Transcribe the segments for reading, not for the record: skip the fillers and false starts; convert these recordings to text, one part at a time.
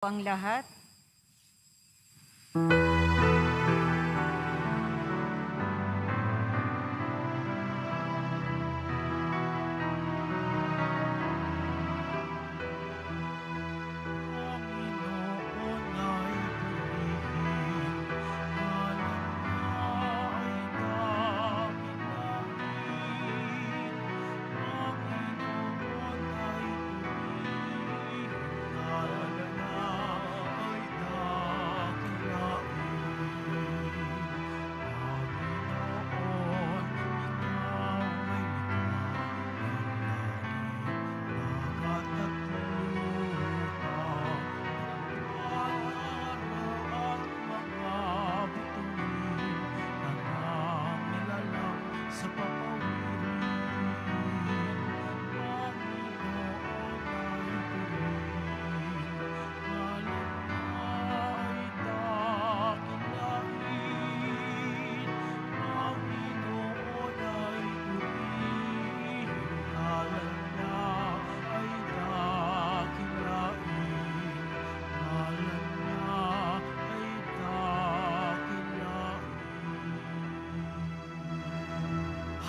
ang lahat. Panginoon ay purihin, alala ay dakilain. Panginoon ay purihin, alala ay dakilain. Panginoon, ikaw ay dagat at lupa. Araw at mga bituin na nangilalang sa papawirin. Panginoon ay purihin, alala ay dakilain. Panginoon ay purihin, alala ay dakilain. Ngalan niya ay dakilain.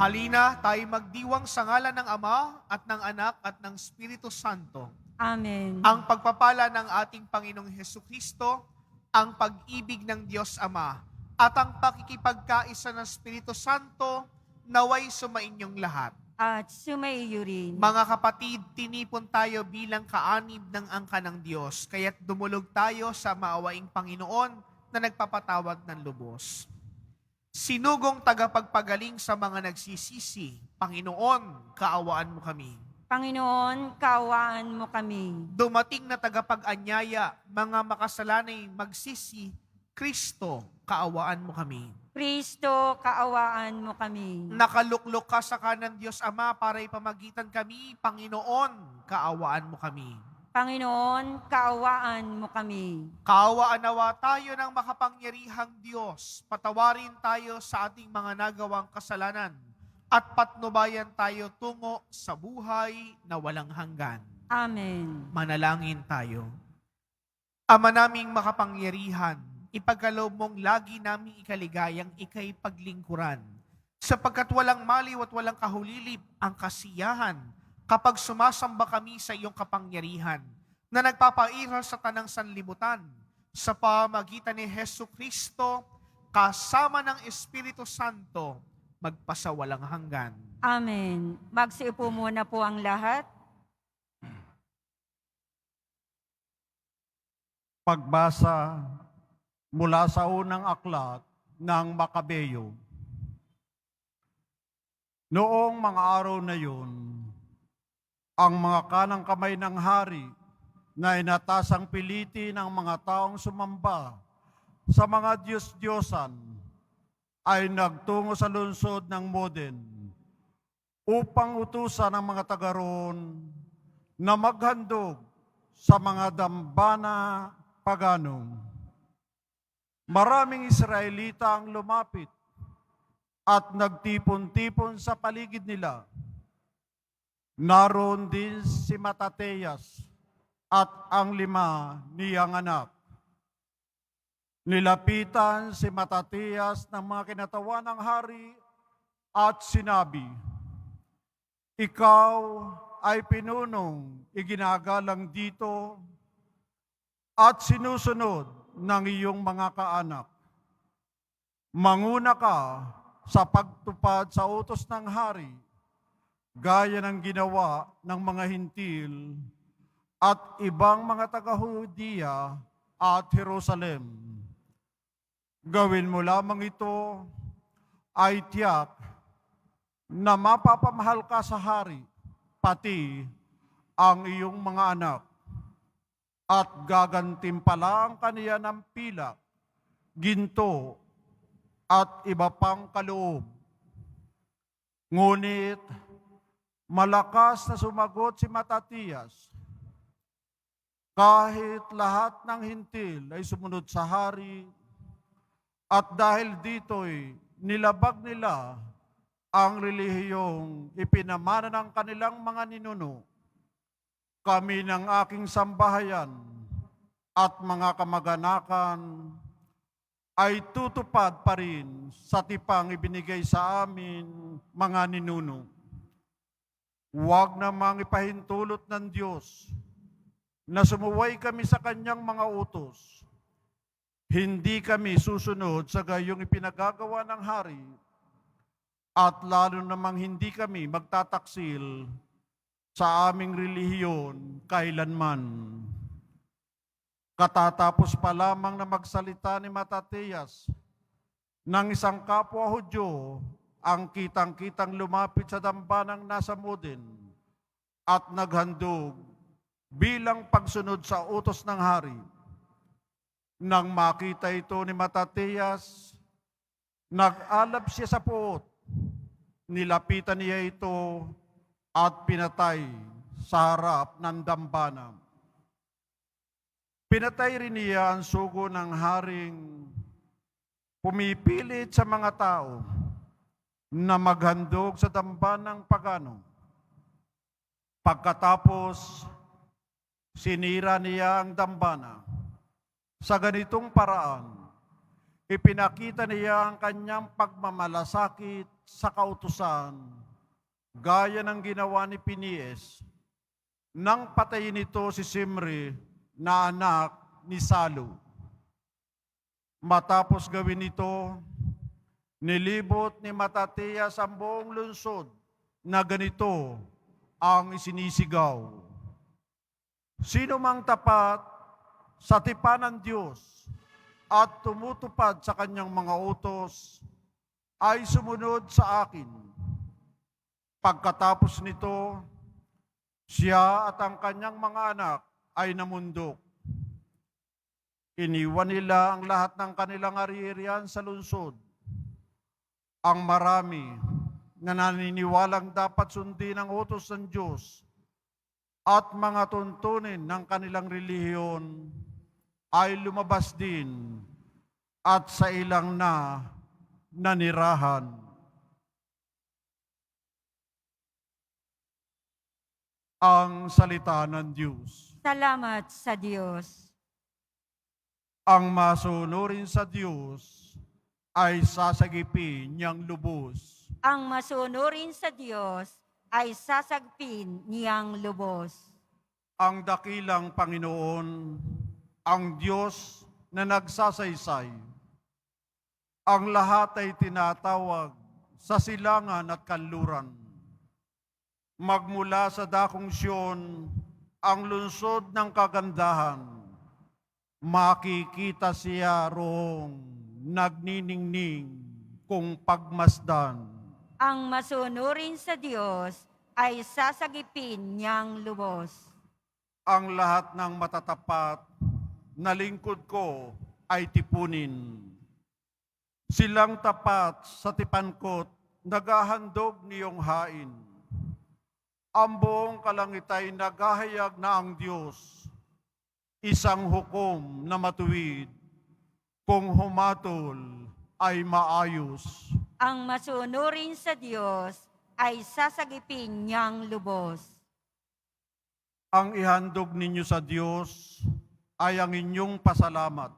Halina, tayo magdiwang sa ngalan ng Ama at ng Anak at ng Espiritu Santo. Amen. Ang pagpapala ng ating Panginoong Hesukristo, ang pag-ibig ng Diyos Ama, at ang pakikipagkaisa ng Espiritu Santo, naway sumainyong lahat. At sumaiyo rin. Mga kapatid, tinipon tayo bilang kaanib ng angka ng Diyos, kaya't dumulog tayo sa maawaing Panginoon na nagpapatawag ng lubos. Sinugong tagapagpagaling sa mga nagsisisi, Panginoon, kaawaan mo kami. Panginoon, kaawaan mo kami. Dumating na tagapag-anyaya, mga makasalanay magsisi, Kristo, kaawaan mo kami. Kristo, kaawaan mo kami. Nakaluklok ka sa kanan Diyos Ama para ipamagitan kami, Panginoon, kaawaan mo kami. Panginoon, kaawaan mo kami. Kaawaan nawa tayo ng makapangyarihang Diyos, patawarin tayo sa ating mga nagawang kasalanan, at patnubayan tayo tungo sa buhay na walang hanggan. Amen. Manalangin tayo. Ama naming makapangyarihan, ipagkaloob mong lagi naming ikaligayang ikay paglingkuran, sapagkat walang maliw at walang kahulilip ang kasiyahan kapag sumasamba kami sa iyong kapangyarihan na nagpapairal sa tanang sanlibutan sa pamagitan ni Hesukristo kasama ng Espiritu Santo magpasawalang hanggan. Amen. Magsiupo muna po ang lahat. Pagbasa mula sa unang aklat ng Makabeyo. Noong mga araw na yun, ang mga kanang kamay ng hari na inatasang piliti ng mga taong sumamba sa mga Diyos-Diyosan ay nagtungo sa lungsod ng Moden upang utusan ang mga taga roon na maghandog sa mga dambana pagano. Maraming Israelita ang lumapit at nagtipon-tipon sa paligid nila. Naroon din si Matateyas at ang 5 niyang anak. Nilapitan si Matateyas ng mga kinatawan ng hari at sinabi, "Ikaw ay pinunong iginagalang dito at sinusunod ng iyong mga kaanak. Manguna ka sa pagtupad sa utos ng hari, gaya ng ginawa ng mga hintil at ibang mga taga-Hudiya at Jerusalem. Gawin mo lamang ito ay tiyak na mapapamahal ka sa hari, pati ang iyong mga anak, at gagantimpalang kaniya ng pilak, ginto, at iba pang kaloob. Ngunit malakas na sumagot si Matatiyas, kahit lahat ng hintil ay sumunod sa hari, at dahil dito'y nilabag nila ang relihiyong ipinamana ng kanilang mga ninuno, kami ng aking sambahayan at mga kamag-anakan ay tutupad pa rin sa tipang ibinigay sa amin mga ninuno. Huwag namang ipahintulot ng Diyos na sumuway kami sa kanyang mga utos. Hindi kami susunod sa gayong ipinagagawa ng hari at lalo namang hindi kami magtataksil sa aming relihiyon kailanman. Katatapos pa lamang na magsalita ni Matatias ng isang kapwa Hudyo, ang kitang-kitang lumapit sa dambanang nasa Modin at naghandog bilang pagsunod sa utos ng hari. Nang makita ito ni Matatias, nag-alab siya sa puot, nilapitan niya ito at pinatay sa harap ng dambana. Pinatay rin niya ang sugo ng haring pumipilit sa mga tao na maghandog sa dambanang pagano. Pagkatapos, sinira niya ang dambana. Sa ganitong paraan, ipinakita niya ang kanyang pagmamalasakit sa kautusan, gaya ng ginawa ni Pinies, nang patayin nito si Simri na anak ni Salu. Matapos gawin ito, nilibot ni Matatias ang buong lungsod na ganito ang isinisigaw. Sino mang tapat sa tipan ng Diyos at tumutupad sa kanyang mga utos ay sumunod sa akin. Pagkatapos nito, siya at ang kanyang mga anak ay namundok. Iniwan nila ang lahat ng kanilang ari-arian sa lungsod. Ang marami na naniniwalang dapat sundin ang utos ng Diyos at mga tuntunin ng kanilang relihiyon ay lumabas din at sa ilang na nanirahan. Ang salita ng Diyos. Salamat sa Diyos. Ang masunurin sa Diyos ay sasagipin niyang lubos. Ang masunurin sa Diyos ay sasagpin niyang lubos. Ang dakilang Panginoon, ang Diyos na nagsasaysay. Ang lahat ay tinatawag sa silangan at kanluran. Magmula sa dakong Siyon, ang lungsod ng kagandahan, makikita siya roong nagniningning kung pagmasdan. Ang masunurin sa Diyos ay sasagipin niyang lubos. Ang lahat ng matatapat na lingkod ko ay tipunin. Silang tapat sa tipankot, naghahandog niyong hain. Ang buong kalangit ay naghahayag na ang Diyos, isang hukom na matuwid, kung humatol ay maayos. Ang masunurin sa Diyos ay sasagipin niyang lubos. Ang ihandog ninyo sa Diyos ay ang inyong pasalamat.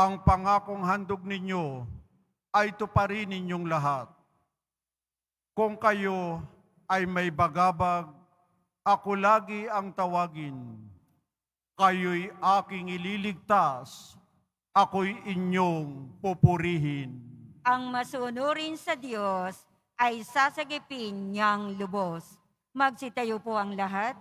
Ang pangakong handog ninyo ay tuparin ninyong lahat. Kung kayo ay may bagabag, ako lagi ang tawagin. Kayo'y aking ililigtas, ako'y inyong pupurihin. Ang masunurin sa Diyos ay sasagipin niyang lubos. Magsitayo po ang lahat.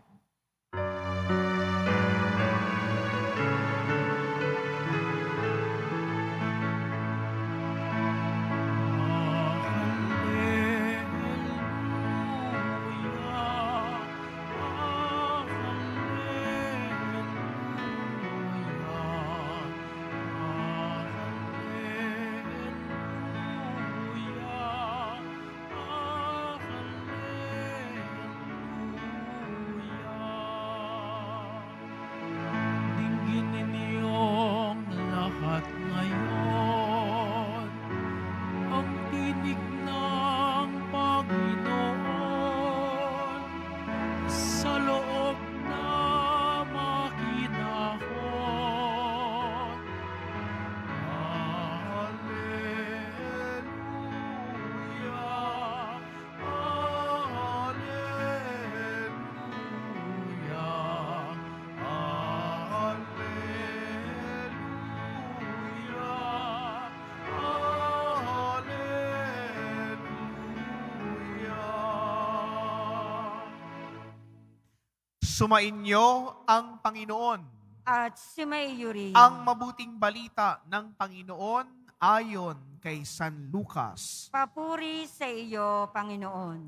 Sumainyo ang Panginoon. At sumaiyo rin. Ang mabuting balita ng Panginoon ayon kay San Lucas. Papuri sa iyo, Panginoon.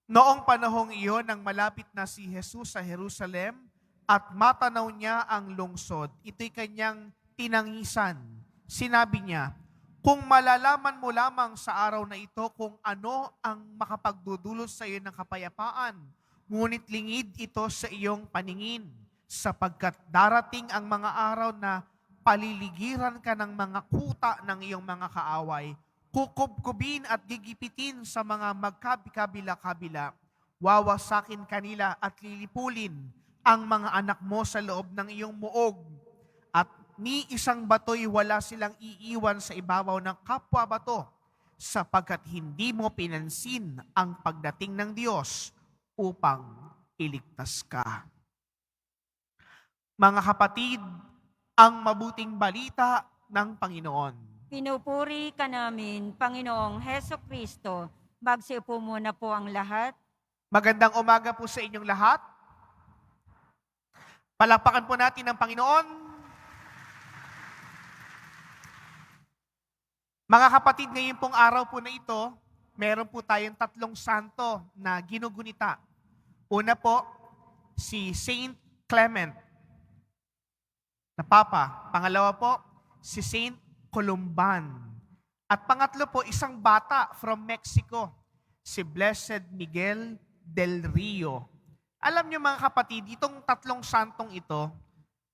Noong panahong iyon nang malapit na si Jesus sa Jerusalem at matanaw niya ang lungsod, ito'y kanyang tinangisan. Sinabi niya, kung malalaman mo lamang sa araw na ito kung ano ang makapagdudulot sa iyo ng kapayapaan, ngunit lingid ito sa iyong paningin, sapagkat darating ang mga araw na paliligiran ka ng mga kuta ng iyong mga kaaway, kukubkubin at gigipitin sa mga magkabila-kabila, wawasakin kanila at lilipulin ang mga anak mo sa loob ng iyong muog, at ni isang bato'y wala silang iiwan sa ibabaw ng kapwa bato, sapagkat hindi mo pinansin ang pagdating ng Diyos upang iligtas ka. Mga kapatid, ang mabuting balita ng Panginoon. Pinupuri ka namin, Panginoong Heso Kristo. Magsiupo muna po ang lahat. Magandang umaga po sa inyong lahat. Palakpakan po natin ang Panginoon. Mga kapatid, ngayon pong araw po na ito, meron po tayong 3 santo na ginugunita. Una po, si Saint Clement na Papa. Pangalawa po, si Saint Columban. At pangatlo po, isang bata from Mexico, si Blessed Miguel del Rio. Alam niyo mga kapatid, itong 3 santong ito,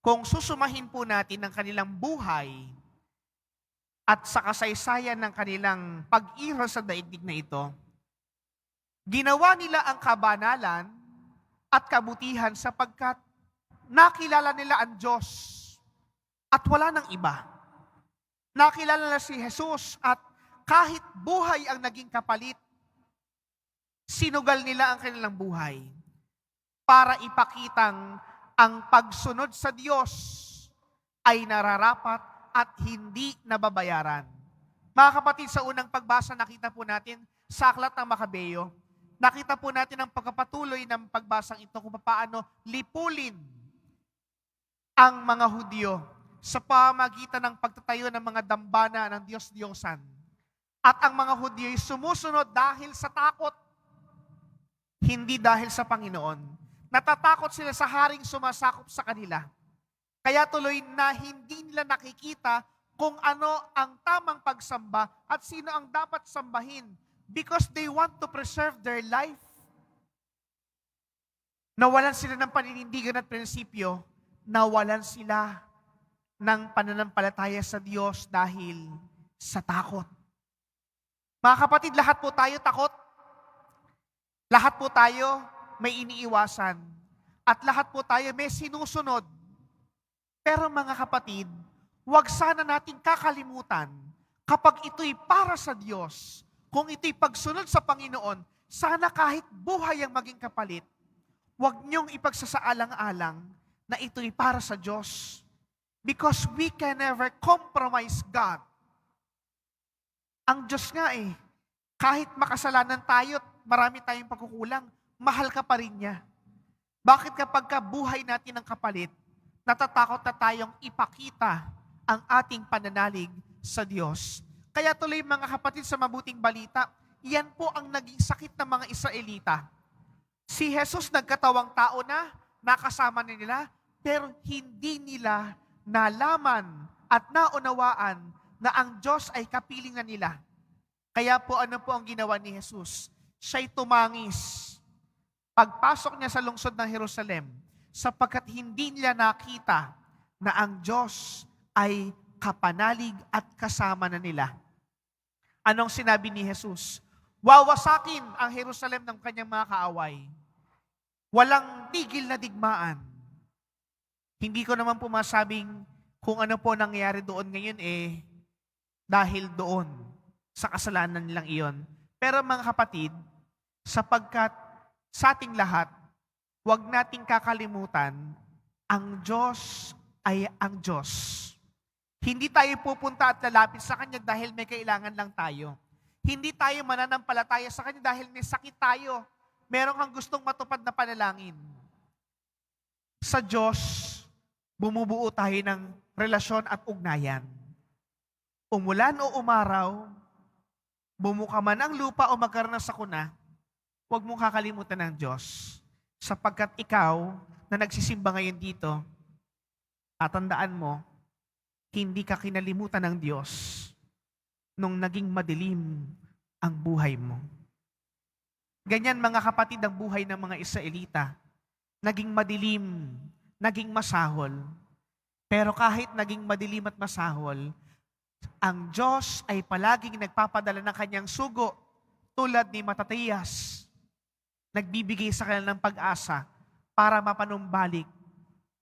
kung susumahin po natin ang kanilang buhay at sa kasaysayan ng kanilang pag-iral sa daigdig na ito, ginawa nila ang kabanalan at kabutihan sapagkat nakilala nila ang Diyos at wala nang iba. Nakilala nila si Jesus at kahit buhay ang naging kapalit, sinugal nila ang kanilang buhay para ipakitang ang pagsunod sa Diyos ay nararapat at hindi nababayaran. Mga kapatid, sa unang pagbasa nakita po natin sa aklat ng Makabeo, nakita po natin ang pagpapatuloy ng pagbasang ito kung paano lipulin ang mga Hudyo sa pamagitan ng pagtatayo ng mga dambana ng Diyos-Diyosan. At ang mga Hudyo ay sumusunod dahil sa takot, hindi dahil sa Panginoon. Natatakot sila sa haring sumasakop sa kanila. Kaya tuloy na hindi nila nakikita kung ano ang tamang pagsamba at sino ang dapat sambahin because they want to preserve their life. Nawalan sila ng paninindigan at prinsipyo, nawalan sila ng pananampalataya sa Diyos dahil sa takot. Mga kapatid, lahat po tayo takot. Lahat po tayo may iniiwasan. At lahat po tayo may sinusunod. Pero mga kapatid, huwag sana nating kakalimutan kapag ito'y para sa Diyos, kung ito'y pagsunod sa Panginoon, sana kahit buhay ang maging kapalit, huwag niyong ipagsasaalang-alang na ito'y para sa Diyos. Because we can never compromise God. Ang Diyos nga kahit makasalanan tayo at marami tayong pagkukulang, mahal ka pa rin niya. Bakit kapag buhay natin ang kapalit, natatakot na tayong ipakita ang ating pananalig sa Diyos? Kaya tuloy mga kapatid, sa mabuting balita, yan po ang naging sakit ng mga Israelita. Si Jesus nagkatawang tao na, nakasama na nila, pero hindi nila nalaman at naunawaan na ang Diyos ay kapiling na nila. Kaya po ano po ang ginawa ni Jesus? Siya'y tumangis. Pagpasok niya sa lungsod ng Jerusalem, sapagkat hindi nila nakita na ang Diyos ay kapanalig at kasama na nila. Anong sinabi ni Jesus? Wawasakin ang Jerusalem ng kanyang mga kaaway. Walang tigil na digmaan. Hindi ko naman po masabing kung ano po nangyayari doon ngayon dahil doon sa kasalanan nilang iyon. Pero mga kapatid, sapagkat sa ating lahat, huwag nating kakalimutan, ang Diyos ay ang Diyos. Hindi tayo pupunta at lalapit sa Kanya dahil may kailangan lang tayo. Hindi tayo mananampalataya sa Kanya dahil may sakit tayo. Meron kang gustong matupad na panalangin. Sa Diyos, bumubuo tayo ng relasyon at ugnayan. Umulan o umaraw, bumuka man ang lupa o magkaroon ng sakuna, huwag mong kakalimutan ng Diyos. Sapagkat ikaw na nagsisimba ngayon dito, tatandaan mo, hindi ka kinalimutan ng Diyos nung naging madilim ang buhay mo. Ganyan mga kapatid ang buhay ng mga Israelita. Naging madilim, naging masahol. Pero kahit naging madilim at masahol, ang Diyos ay palaging nagpapadala ng kanyang sugo tulad ni Matatiyas. Nagbibigay sa kanila ng pag-asa para mapanumbalik.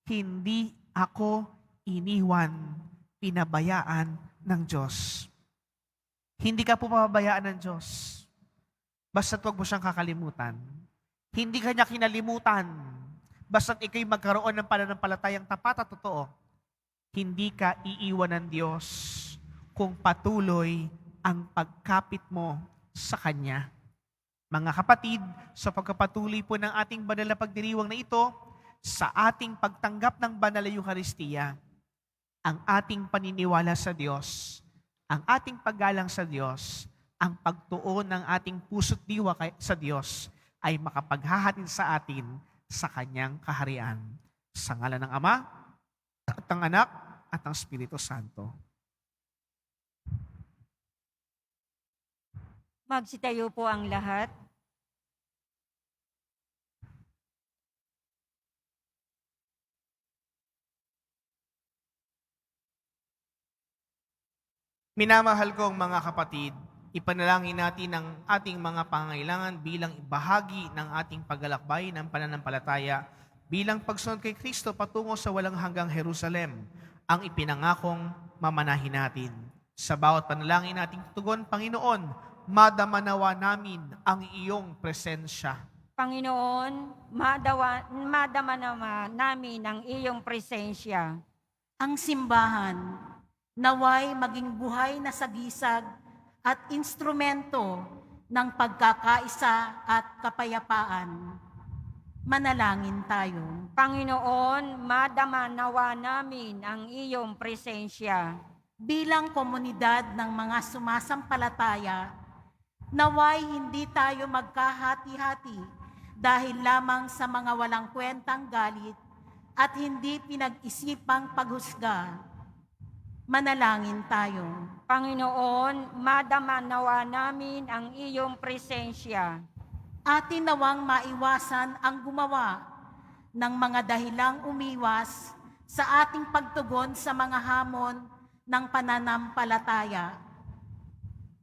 Hindi ako iniwan, pinabayaan ng Diyos. Hindi ka po pababayaan ng Diyos. Basta't huwag mo siyang kakalimutan. Hindi ka niya kinalimutan. Basta't ikaw'y magkaroon ng pananampalatayang tapat at totoo. Hindi ka iiwan ng Diyos kung patuloy ang pagkapit mo sa Kanya. Mga kapatid, sa pagkapatuloy po ng ating banal na pagdiriwang na ito, sa ating pagtanggap ng banal na Eucharistia, ang ating paniniwala sa Diyos, ang ating paggalang sa Diyos, ang pagtuon ng ating puso't diwa sa Diyos ay makapaghahatid sa atin sa Kanyang kaharian. Sa ngalan ng Ama, at ng Anak, at ng Espiritu Santo. Magsitayo po ang lahat. Minamahal kong mga kapatid, ipanalangin natin ang ating mga pangangailangan bilang bahagi ng ating paglalakbay ng pananampalataya bilang pagsunod kay Kristo patungo sa walang hanggang Jerusalem, ang ipinangakong mamanahin natin. Sa bawat panalangin nating tugon, Panginoon, madama nawa namin ang iyong presensya. Panginoon, madama naman namin ang iyong presensya. Ang simbahan, naway maging buhay na sagisag at instrumento ng pagkakaisa at kapayapaan. Manalangin tayo. Panginoon, madama nawa namin ang iyong presensya. Bilang komunidad ng mga sumasampalataya, naway hindi tayo magkahati-hati dahil lamang sa mga walang kwentang galit at hindi pinag-isipang paghusga. Manalangin tayo. Panginoon, madama nawa namin ang iyong presensya. Atin nawang maiwasan ang gumawa ng mga dahilang umiwas sa ating pagtugon sa mga hamon ng pananampalataya.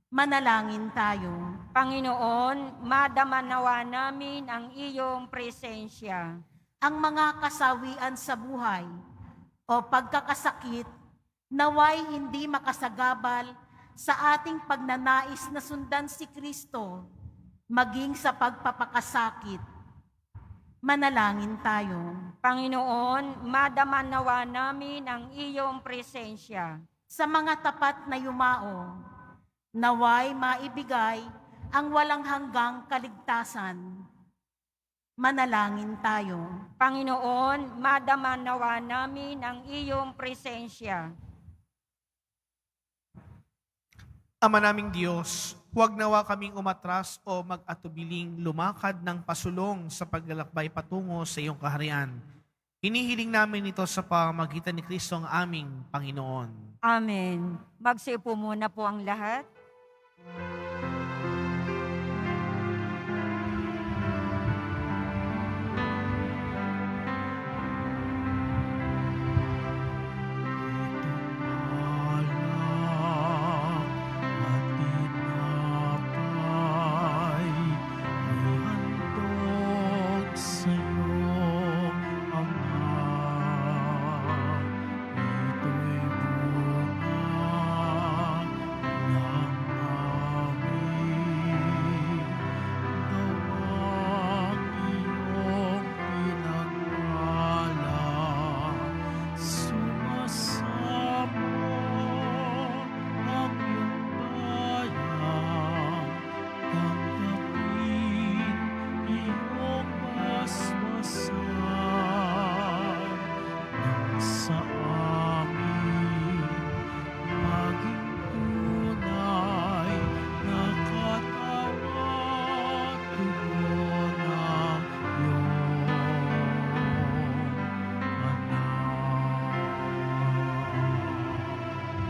Manalangin tayo. Panginoon, madama nawa namin ang iyong presensya. Ang mga kasawian sa buhay o pagkakasakit, naway hindi makasagabal sa ating pagnanais na sundan si Kristo, maging sa pagpapakasakit. Manalangin tayo. Panginoon, madama nawa namin ang iyong presensya. Sa mga tapat na yumao, naway maibigay ang walang hanggang kaligtasan. Manalangin tayo. Panginoon, madama nawa namin ang iyong presensya. Ama naming Diyos, huwag nawa kaming umatras o mag-atubiling lumakad ng pasulong sa paglalakbay patungo sa iyong kaharian. Hinihiling namin ito sa pamamagitan ni Kristo ang aming Panginoon. Amen. Magsiupo muna po ang lahat.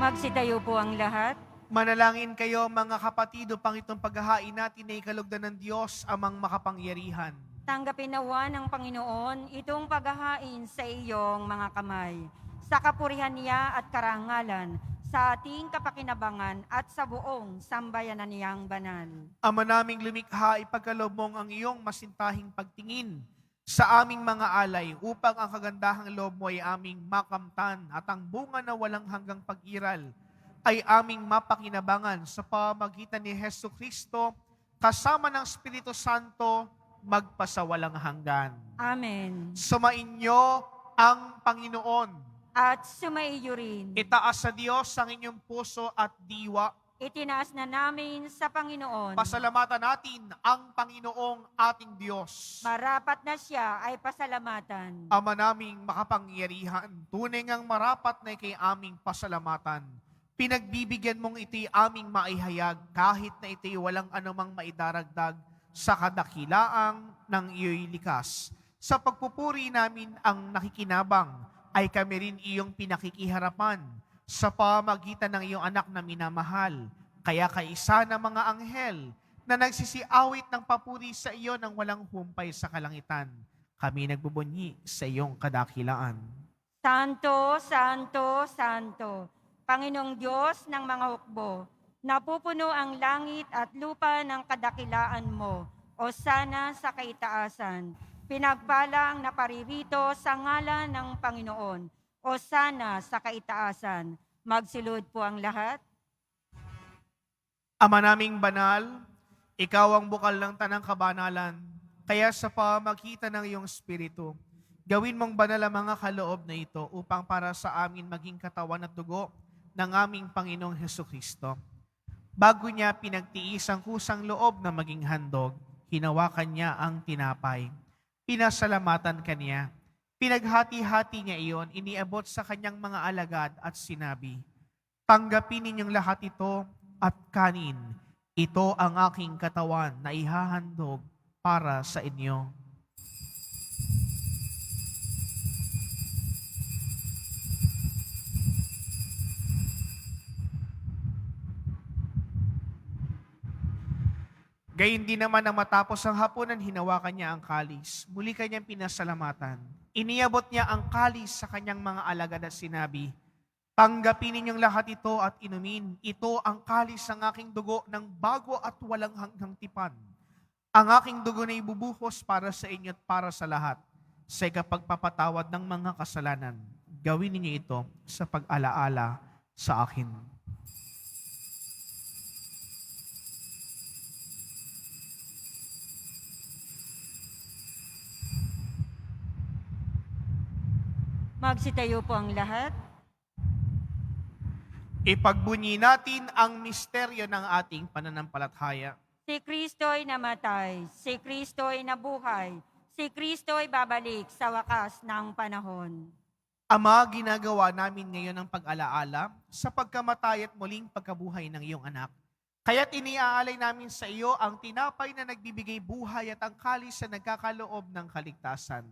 Magsitayo po ang lahat. Manalangin kayo mga kapatid upang itong paghahain natin ay ikalugdan ng Diyos amang makapangyarihan. Tanggapin nawa ng Panginoon itong paghahain sa iyong mga kamay. Sa kapurihan niya at karangalan, sa ating kapakinabangan at sa buong sambayanan niyang banal. Ama naming lumikha, ipagkaloob mong ang iyong masintahing pagtingin sa aming mga alay upang ang kagandahang loob mo ay aming makamtan at ang bunga na walang hanggang pag-iral ay aming mapakinabangan sa pamagitan ni Hesus Kristo kasama ng Espiritu Santo magpasawalang hanggan. Amen. Sumainyo ang Panginoon. At sumaiyo rin. Itaas sa Diyos ang inyong puso at diwa. Itinaas na namin sa Panginoon. Pasalamatan natin ang Panginoong ating Diyos. Marapat na siya ay pasalamatan. Ama naming makapangyarihan, tunay ngang marapat na kay aming pasalamatan. Pinagbibigyan mong ito'y aming maihayag kahit na ito'y walang anumang maidaragdag sa kadakilaang ng iyo'y likas. Sa pagpupuri namin ang nakikinabang, ay kami rin iyong pinakikiharapan sa pamagitan ng iyong anak na minamahal. Kaya kaisa ng mga anghel na nagsisiawit ng papuri sa iyo nang walang humpay sa kalangitan, kami nagbubunyi sa iyong kadakilaan. Santo, Santo, Santo, Panginoong Diyos ng mga hukbo, napupuno ang langit at lupa ng kadakilaan mo, o sana sa kaitaasan. Pinagpala ang naparirito sa ngalan ng Panginoon, o sana sa kaitaasan. Magsilod po ang lahat. Ama naming banal, ikaw ang bukal ng tanang kabanalan, kaya sa pamagitan ng iyong Espiritu, gawin mong banal ang mga kaloob na ito upang para sa amin maging katawan at dugo ng aming Panginoong Hesukristo. Bago niya pinagtiis ang kusang loob na maging handog, hinawakan niya ang tinapay. Pinasalamatan kaniya. Pinaghati-hati niya iyon, iniabot sa kanyang mga alagad at sinabi, tanggapin ninyong lahat ito at kanin. Ito ang aking katawan na ihahandog para sa inyo. Gayun din naman na matapos ang hapunan, hinawakan niya ang kalis. Muli kanyang pinasalamatan. Iniabot niya ang kalis sa kanyang mga alagad at sinabi, tanggapin ninyong lahat ito at inumin. Ito ang kalis ng aking dugo ng bago at walang hanggang tipan. Ang aking dugo na ibubuhos para sa inyo at para sa lahat sa ikapagpapatawad ng mga kasalanan. Gawin ninyo ito sa pag-alaala sa akin. Magsitayo po ang lahat. Ipagbunyi natin ang misteryo ng ating pananampalataya. Si Kristo'y namatay, si Kristo'y nabuhay, si Kristo'y babalik sa wakas ng panahon. Ama, ginagawa namin ngayon ang pag-alaala sa pagkamatay at muling pagkabuhay ng iyong anak. Kaya't iniaalay namin sa iyo ang tinapay na nagbibigay buhay at ang kalis na nagkakaloob ng kaligtasan.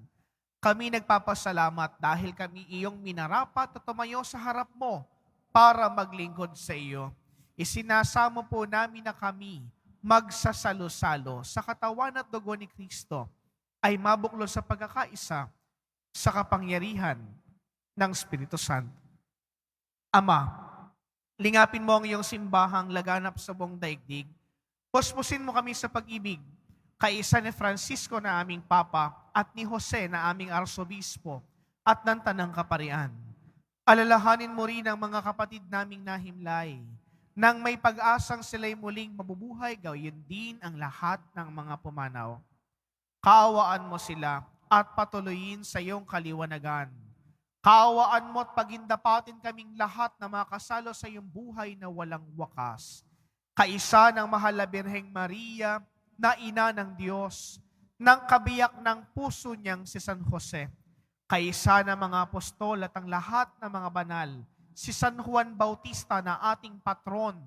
Kami nagpapasalamat dahil kami iyong minarapat at tumayo sa harap mo para maglingkod sa iyo. Isinasamo po namin na kami magsasalo-salo sa katawan at dugo ni Kristo ay mabuklo sa pagkakaisa sa kapangyarihan ng Espiritu Santo. Ama, lingapin mo ang iyong simbahang laganap sa buong daigdig. Puspusin mo kami sa pag-ibig, kaisa ni Francisco na aming Papa at ni Jose na aming Arsobispo at ng Tanang Kaparian. Alalahanin mo rin ang mga kapatid naming nahimlay. Nang may pag-asang sila'y muling mabubuhay, gawin din ang lahat ng mga pumanaw. Kaawaan mo sila at patuloyin sa iyong kaliwanagan. Kaawaan mo at pagindapatin kaming lahat na makasalo sa iyong buhay na walang wakas. Kaisa ng mahal na Birheng Maria, na ina ng Diyos, ng kabiyak ng puso niyang si San Jose, kaisa ng mga apostol at ang lahat ng mga banal, si San Juan Bautista na ating patron,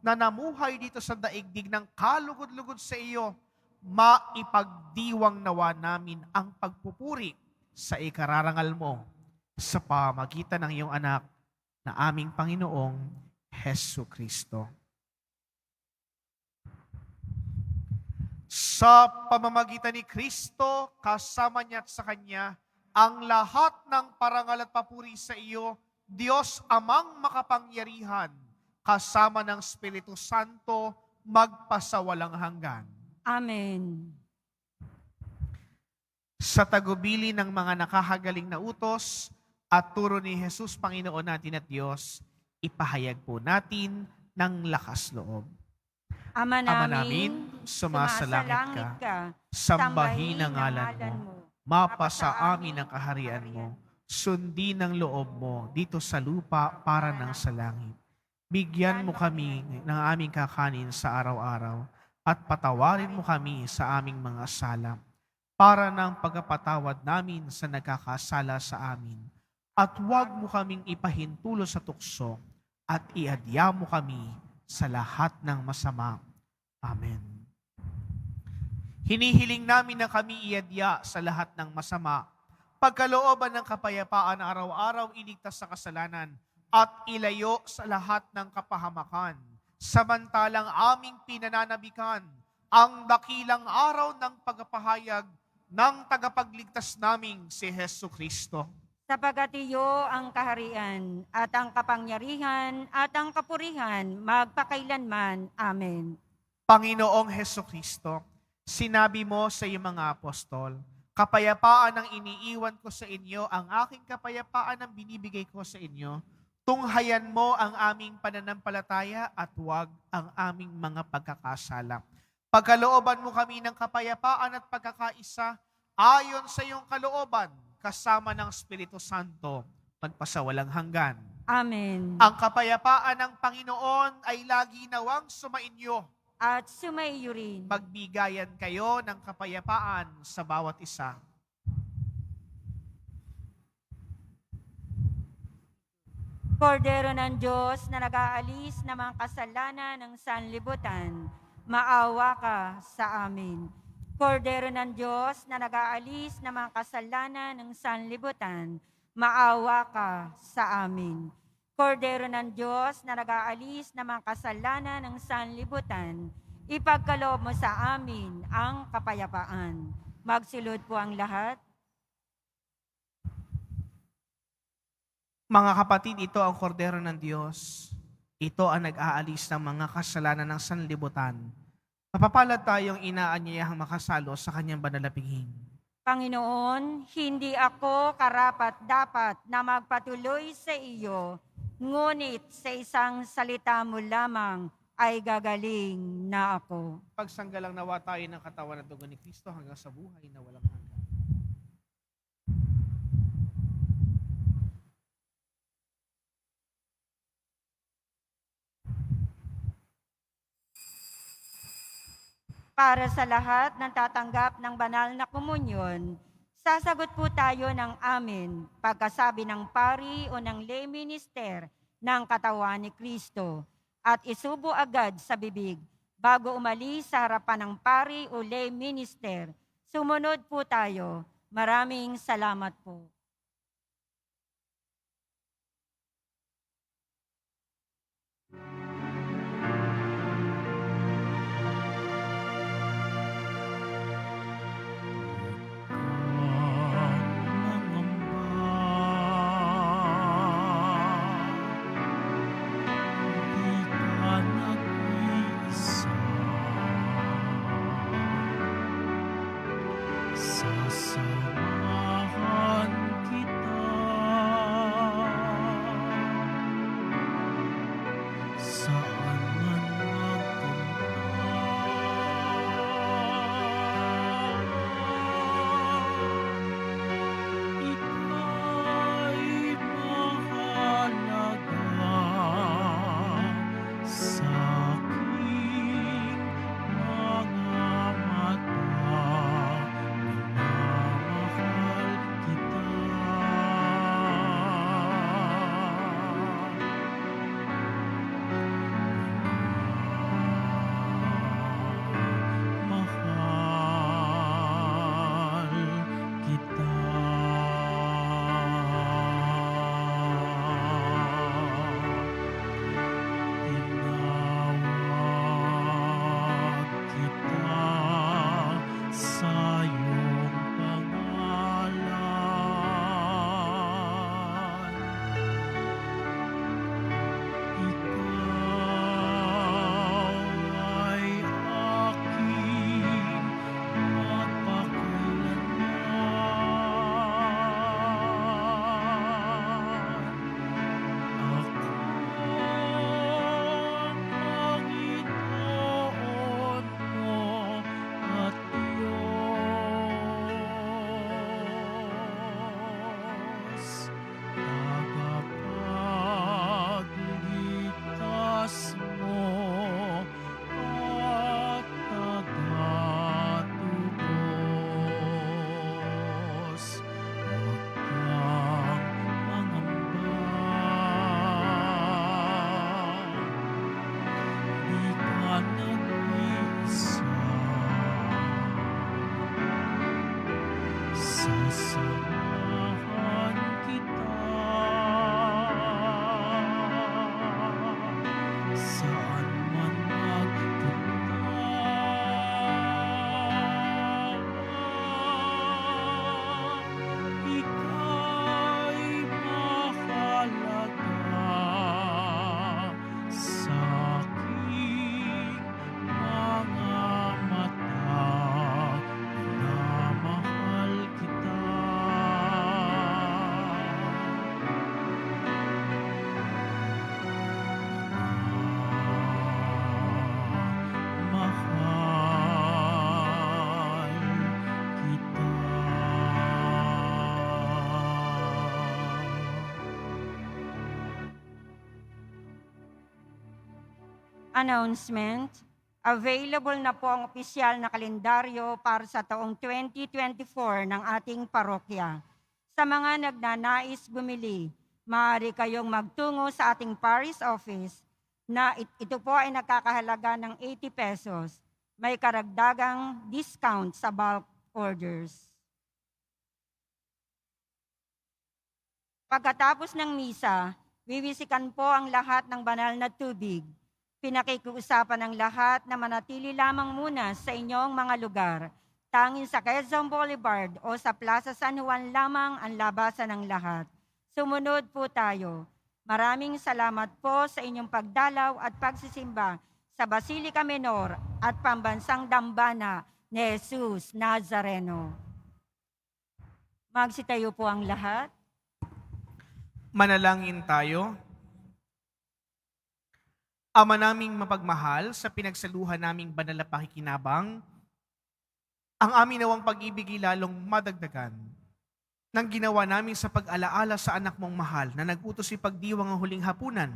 na namuhay dito sa daigdig ng kalugod-lugod sa iyo, maipagdiwang nawa namin ang pagpupuri sa ikararangal mo sa pamagitan ng iyong anak na aming Panginoong Hesu Kristo. Sa pamamagitan ni Kristo, kasama niya at sa Kanya, ang lahat ng parangal at papuri sa iyo, Diyos Amang makapangyarihan, kasama ng Espiritu Santo, magpasawalang hanggan. Amen. Sa tagubili ng mga nakahagaling na utos at turo ni Jesus, Panginoon natin at Diyos, ipahayag po natin ng lakas loob. Ama Ama namin, namin, sumasalangit ka, sambahin sambahin ang ngalan mo, mapasa amin ang kaharian mo, sundin ang loob mo dito sa lupa para ng sa langit. Bigyan mo kami ng aming kakanin sa araw-araw at patawarin mo kami sa aming mga sala para ng pagkapatawad namin sa nagkakasala sa amin. At huwag mo kaming ipahintulo sa tukso at iadya mo kami sa lahat ng masama. Amen. Hinihiling namin na kami iadya sa lahat ng masama, pagkalooban ng kapayapaan araw-araw iligtas sa kasalanan at ilayo sa lahat ng kapahamakan, samantalang aming pinananabikan ang dakilang araw ng pagpapahayag ng tagapagligtas naming si Hesu Kristo. Sapagat iyo ang kaharian at ang kapangyarihan at ang kapurihan magpakailanman. Amen. Panginoong Hesu Kristo, sinabi mo sa iyong mga apostol, kapayapaan ang iniiwan ko sa inyo, ang aking kapayapaan ang binibigay ko sa inyo. Tunghayan mo ang aming pananampalataya at huwag ang aming mga pagkakasala. Pagkalooban mo kami ng kapayapaan at pagkakaisa, ayon sa iyong kalooban, kasama ng Espiritu Santo, magpasawalang hanggan. Amen. Ang kapayapaan ng Panginoon ay lagi nawang sumainyo. At sumaiyo rin. Magbigayan kayo ng kapayapaan sa bawat isa. Kordero ng Diyos na nag-aalis ng mga kasalanan ng sanlibutan, maawa ka sa amin. Kordero ng Diyos na nag-aalis ng mga kasalanan ng sanlibutan, maawa ka sa amin. Kordero ng Diyos na nag-aalis ng mga kasalanan ng sanlibutan, ipagkaloob mo sa amin ang kapayapaan. Magsilod po ang lahat. Mga kapatid, ito ang kordero ng Diyos. Ito ang nag-aalis ng mga kasalanan ng sanlibutan. Mapapalad tayong inaanyayahang makasalo sa kanyang banal na piging. Panginoon, hindi ako karapat-dapat na magpatuloy sa iyo, ngunit sa isang salita mo lamang ay gagaling na ako. Pagsanggalang nawa tayo ng katawan at dugo ni Kristo hanggang sa buhay na walang hanggan. Para sa lahat ng tatanggap ng banal na komunyon, sasagot po tayo ng amen pagkasabi ng pari o ng lay minister ng katawan ni Kristo at isubo agad sa bibig bago umalis sa harapan ng pari o lay minister. Sumunod po tayo. Maraming salamat po. Sasamahan kita saan man magpunta. Ika'y mahalaga sa aking mga mata. Minamahal kita. Announcement. Available na po ang opisyal na kalendaryo para sa taong 2024 ng ating parokya. Sa mga nagnanais bumili, maaari kayong magtungo sa ating parish office na ito po ay nakakahalaga ng 80 pesos. May karagdagang discount sa bulk orders. Pagkatapos ng misa, wiwisikan po ang lahat ng banal na tubig. Pinakikiusapan ng lahat na manatili lamang muna sa inyong mga lugar. Tanging sa Quezon Boulevard o sa Plaza San Juan lamang ang labasan ng lahat. Sumunod po tayo. Maraming salamat po sa inyong pagdalaw at pagsisimba sa Basilica Menor at Pambansang Dambana ni Jesus Nazareno. Magsitayo po ang lahat. Manalangin tayo. Ama naming mapagmahal, sa pinagsaluhan naming banal na pakikinabang, ang amin nawang pag-ibig lalong madagdagan nang ginawa namin sa pag-alaala sa anak mong mahal na nag-utos ipagdiwang ang huling hapunan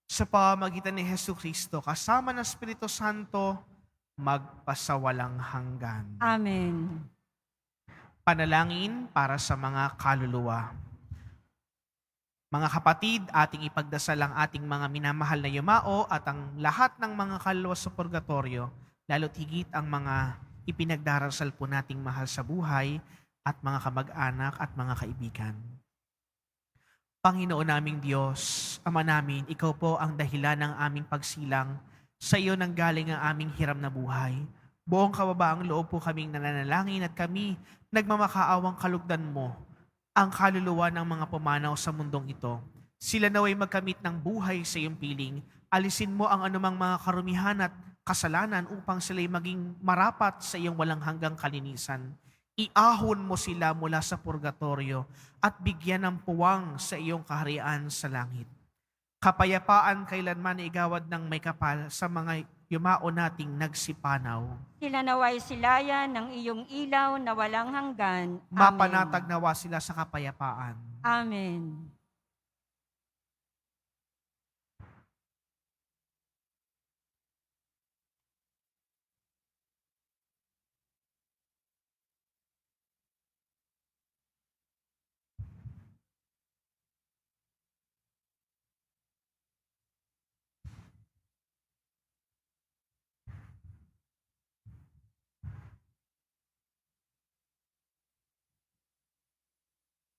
sa pamamagitan ni Hesus Kristo kasama ng Espiritu Santo magpasawalang hanggan. Amen. Panalangin para sa mga kaluluwa. Mga kapatid, ating ipagdasal ang ating mga minamahal na yumao at ang lahat ng mga kaluluwa sa purgatorio, lalo't higit ang mga ipinagdarasal po nating mahal sa buhay at mga kamag-anak at mga kaibigan. Panginoon naming Diyos, Ama namin, Ikaw po ang dahilan ng aming pagsilang. Sa iyo nanggaling ang aming hiram na buhay. Buong kababaang loob po kaming nananalangin at kami nagmamakaawang kalugdan mo ang kaluluwa ng mga pumanaw sa mundong ito. Sila naway magkamit ng buhay sa iyong piling. Alisin mo ang anumang mga karumihan at kasalanan upang sila'y maging marapat sa iyong walang hanggang kalinisan. Iahon mo sila mula sa purgatorio at bigyan ng puwang sa iyong kaharian sa langit. Kapayapaan kailanman igawad ng may kapal sa mga yumao nating nagsipanaw. Sila naway silayan ng iyong ilaw na walang hanggan. Amen. Mapanatag nawa sila sa kapayapaan. Amen.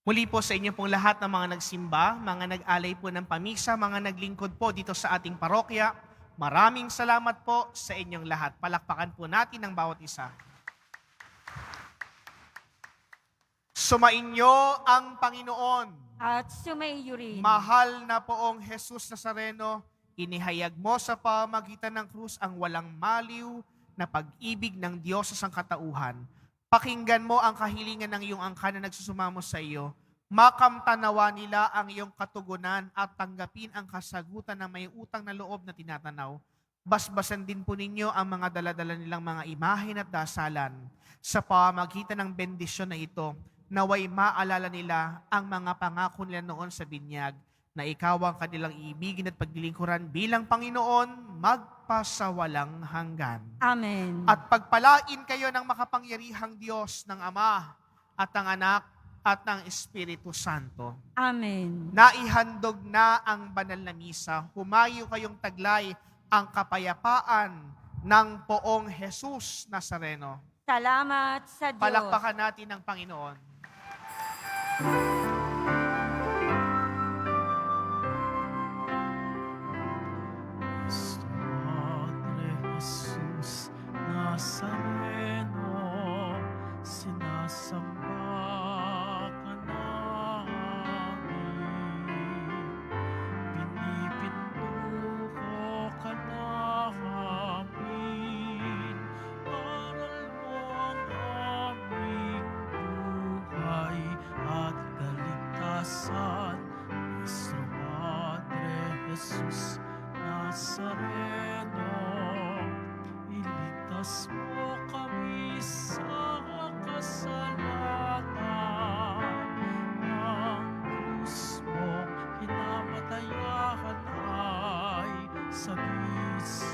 Muli po sa inyo pong lahat ng mga nagsimba, mga nag-alay po ng pamisa, mga naglingkod po dito sa ating parokya, maraming salamat po sa inyong lahat. Palakpakan po natin ang bawat isa. Sumainyo ang Panginoon. At sumaiyo rin. Mahal na poong Jesus Nazareno, inihayag mo sa pamagitan ng krus ang walang maliw na pag-ibig ng Diyos sa sangkatauhan. Pakinggan mo ang kahilingan ng iyong angkan na nagsusumamo sa iyo. Makamtanawa nila ang iyong katugunan at tanggapin ang kasagutan ng may utang na loob na tinatanaw. Basbasan din po ninyo ang mga daladala nilang mga imahen at dasalan. Sa pamagitan ng bendisyon na ito, naway maalala nila ang mga pangako nila noon sa binyag, na ikaw ang kanilang iibigin at paglilingkuran bilang Panginoon magpasawalang hanggan. Amen. At pagpalain kayo ng makapangyarihang Diyos ng Ama at ng Anak at ng Espiritu Santo. Amen. Naihandog na ang banal na misa. Humayo kayong taglay ang kapayapaan ng poong Jesus Nazareno. Salamat sa Diyos. Palakpakan natin ang Panginoon. Padre Jesus Nazareno, sinasamba ka namin. Pinipinduho ka namin. Aral mo ang aming buhay at kaligtasan. Nuestro Padre Jesus Nazareno, iligtas mo kami sa kasalanan. Ang krus mo kinamatayan ay sagis